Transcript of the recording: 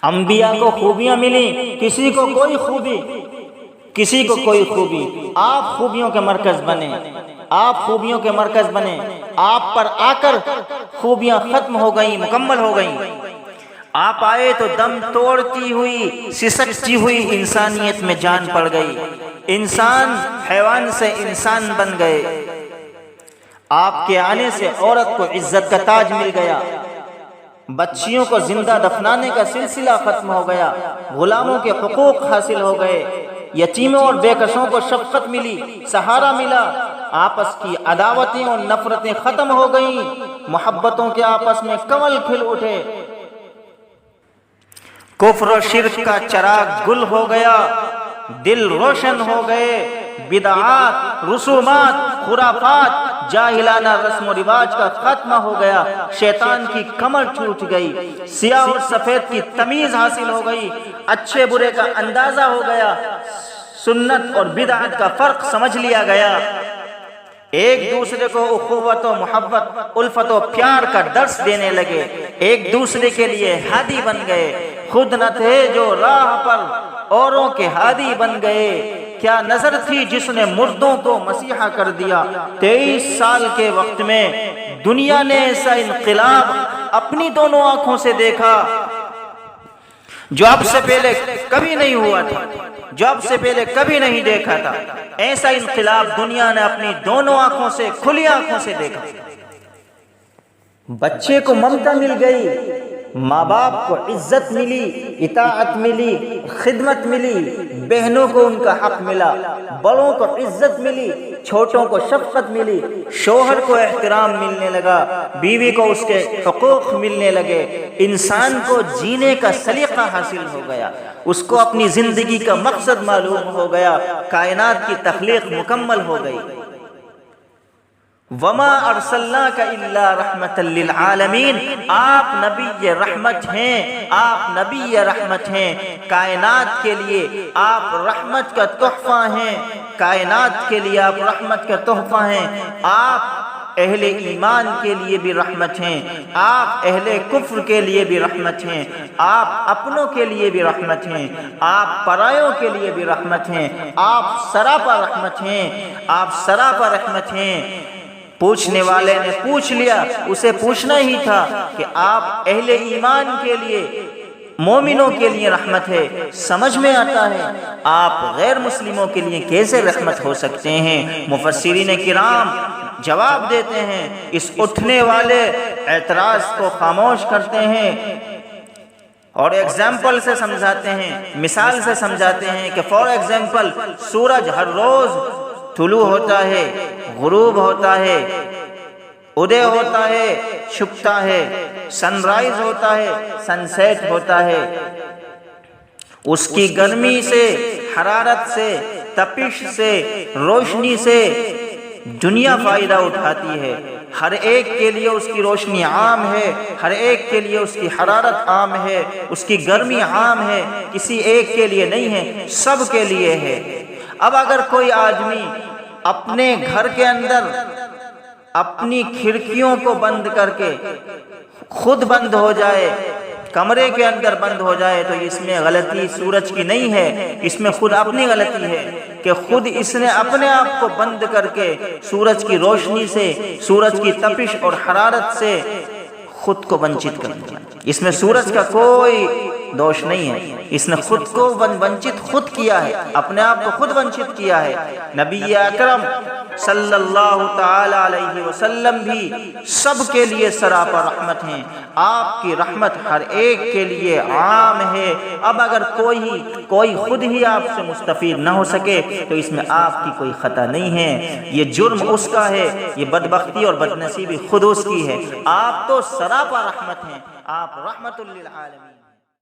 انبیاء کو خوبیاں ملی، کسی کو کوئی خوبی، کسی کو کوئی خوبی۔ آپ خوبیوں کے مرکز بنے، آپ خوبیوں کے مرکز بنے، آپ پر آ کر خوبیاں ختم ہو گئیں، مکمل ہو گئیں۔ آپ آئے تو دم توڑتی ہوئی، سسکتی ہوئی انسانیت میں جان پڑ گئی، انسان حیوان سے انسان بن گئے۔ آپ کے آنے سے عورت کو عزت کا تاج مل گیا، بچیوں کو زندہ دفنانے کا سلسلہ ختم ہو گیا، غلاموں کے حقوق حاصل ہو گئے، یتیموں اور بے کسوں کو شفقت ملی، سہارا ملا، آپس کی عداوتیں اور نفرتیں ختم ہو گئیں، محبتوں کے آپس میں کنول کھل اٹھے، کفر و شرک کا چراغ گل ہو گیا، دل روشن ہو گئے، بدعات، رسومات، خرافات، جاہلانہ رسم و رواج کا خاتمہ ہو گیا، شیطان کی کمر ٹوٹ گئی، سیاہ اور سفید کی تمیز حاصل ہو گئی، اچھے برے کا اندازہ ہو گیا، سنت اور بدعت کا فرق سمجھ لیا گیا، ایک دوسرے کو اخوت و محبت، الفت و پیار کا درس دینے لگے، ایک دوسرے کے لیے ہادی بن گئے، خود نہ تھے جو راہ پر اوروں کے ہادی بن گئے۔ کیا نظر تھی جس نے مردوں کو مسیحا کر دیا، 23 سال کے وقت میں دنیا نے ایسا انقلاب اپنی دونوں آنکھوں سے دیکھا جو اب سے پہلے کبھی نہیں ہوا تھا، جو اب سے پہلے کبھی نہیں دیکھا تھا، ایسا انقلاب دنیا نے اپنی دونوں آنکھوں سے، کھلی آنکھوں سے دیکھا۔ بچے کو ممتا مل گئی، ماں باپ کو عزت ملی، اطاعت ملی، خدمت ملی، بہنوں کو ان کا حق ملا، بڑوں کو عزت ملی، چھوٹوں کو شفقت ملی، شوہر کو احترام ملنے لگا، بیوی کو اس کے حقوق ملنے لگے، انسان کو جینے کا سلیقہ حاصل ہو گیا، اس کو اپنی زندگی کا مقصد معلوم ہو گیا، کائنات کی تخلیق مکمل ہو گئی۔ وما ارسلناک الا رحمتا للعالمین، آپ نبی رحمت ہیں، آپ نبی رحمت ہیں، کائنات کے لیے آپ رحمت کا تحفہ ہیں، کائنات کے لیے آپ رحمت کا تحفہ ہیں، آپ اہل ایمان کے لیے بھی رحمت ہیں، آپ اہل کفر کے لیے بھی رحمت ہیں، آپ اپنوں کے لیے بھی رحمت ہیں، آپ پرایوں کے لیے بھی رحمت ہیں، آپ سراپا رحمت ہیں، آپ سراپا رحمت ہیں۔ پوچھنے والے نے پوچھ لیا، اسے پوچھنا ہی تھا کہ آپ اہل ایمان کے لیے، مومنوں کے لیے رحمت ہے، سمجھ میں آتا ہے آپ غیر مسلموں کے لیے کیسے رحمت ہو سکتے ہیں؟ مفسرین کرام جواب دیتے ہیں، اس اٹھنے والے اعتراض کو خاموش کرتے ہیں اور ایگزامپل سے سمجھاتے ہیں، مثال سے سمجھاتے ہیں کہ فار ایگزامپل سورج ہر روز طلوع ہوتا ہے، غروب ہوتا ہے، ادے ہوتا ہے، چھپتا ہے، سن رائز ہوتا ہے، سن سیٹ ہوتا ہے، اس کی گرمی سے، حرارت سے، تپش سے، روشنی سے دنیا فائدہ اٹھاتی ہے، ہر ایک کے لیے اس کی روشنی عام ہے، ہر ایک کے لیے اس کی حرارت عام ہے، اس کی گرمی عام ہے، کسی ایک کے لیے نہیں ہے، سب کے لیے ہے۔ اب اگر کوئی آدمی اپنے گھر کے اندر اپنی کھڑکیوں کو بند کر کے خود بند ہو جائے، کمرے کے اندر بند ہو جائے، تو اس میں غلطی سورج کی نہیں ہے، اس میں خود اپنی غلطی ہے کہ خود اس نے اپنے آپ کو بند کر کے سورج کی روشنی سے، سورج کی تپش اور حرارت سے خود کو ونچت کر دیا۔ اس میں سورج کا کوئی دوش نہیں ہے، اس نے خود کو ونچت خود کیا ہے، اپنے آپ کو خود ونچت کیا ہے۔ نبی اکرم صلی اللہ تعالی علیہ وسلم بھی سب کے لیے سراپا رحمت ہیں، آپ کی رحمت ہر ایک کے لیے عام ہے۔ اب اگر کوئی خود ہی آپ سے مستفید نہ ہو سکے تو اس میں آپ کی کوئی خطا نہیں ہے، یہ جرم اس کا ہے، یہ بدبختی اور بدنصیبی خود اس کی ہے۔ آپ تو سراپا رحمت ہیں، آپ رحمت للعالمین۔